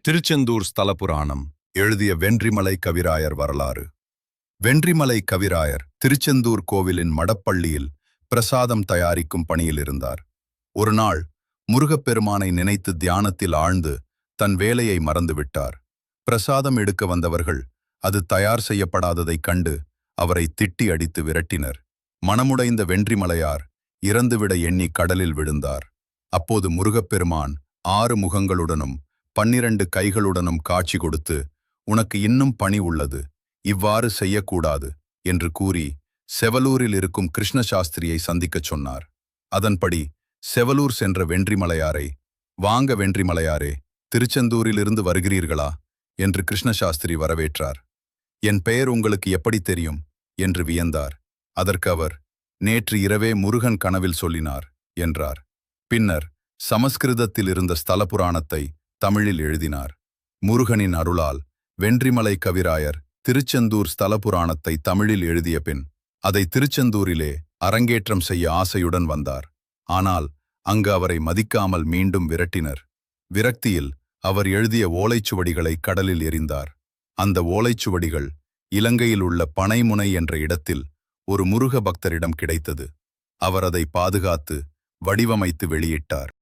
திருச்செந்தூர் ஸ்தல புராணம் எழுதிய வென்றிமலை கவிராயர் வரலாறு. வென்றிமலை கவிராயர் திருச்செந்தூர் கோவிலின் மடப்பள்ளியில் பிரசாதம் தயாரிக்கும் பணியில் இருந்தார். ஒரு நாள் முருகப்பெருமானை நினைத்து தியானத்தில் ஆழ்ந்து தன் வேலையை மறந்துவிட்டார். பிரசாதம் எடுக்க வந்தவர்கள் அது தயார் செய்யப்படாததைக் கண்டு அவரை திட்டி அடித்து விரட்டினர். மனமுடைந்த வென்றிமலையார் இறந்துவிட எண்ணி கடலில் விழுந்தார். அப்போது முருகப்பெருமான் 6 முகங்களுடனும் 12 கைகளுடனும் காட்சி கொடுத்து, உனக்கு இன்னும் பணி உள்ளது, இவ்வாறு செய்யக்கூடாது என்று கூறி செவலூரில் இருக்கும் கிருஷ்ண சாஸ்திரியை சந்திக்கச் சொன்னார். அதன்படி செவலூர் சென்ற வென்றிமலையாரை, வாங்க வென்றிமலையாரே, திருச்செந்தூரிலிருந்து வருகிறீர்களா என்று கிருஷ்ணசாஸ்திரி வரவேற்றார். என் பெயர் உங்களுக்கு எப்படி தெரியும் என்று வியந்தார். அதற்கு அவர், நேற்று இரவே முருகன் கனவில் சொல்லினார் என்றார். பின்னர் சமஸ்கிருதத்தில் இருந்த ஸ்தல புராணத்தை தமிழில் எழுதினார். முருகனின் அருளால் வென்றிமலை கவிராயர் திருச்செந்தூர் ஸ்தல புராணத்தை தமிழில் எழுதிய பின் அதை திருச்செந்தூரிலே அரங்கேற்றம் செய்ய ஆசையுடன் வந்தார். ஆனால் அங்கு அவரை மதிக்காமல் மீண்டும் விரட்டினர். விரக்தியில் அவர் எழுதிய ஓலைச்சுவடிகளை கடலில் எறிந்தார். அந்த ஓலைச்சுவடிகள் இலங்கையில் உள்ள பனைமுனை என்ற இடத்தில் ஒரு முருக பக்தரிடம் கிடைத்தது. அவர் அதை பாதுகாத்து வடிவமைத்து வெளியிட்டார்.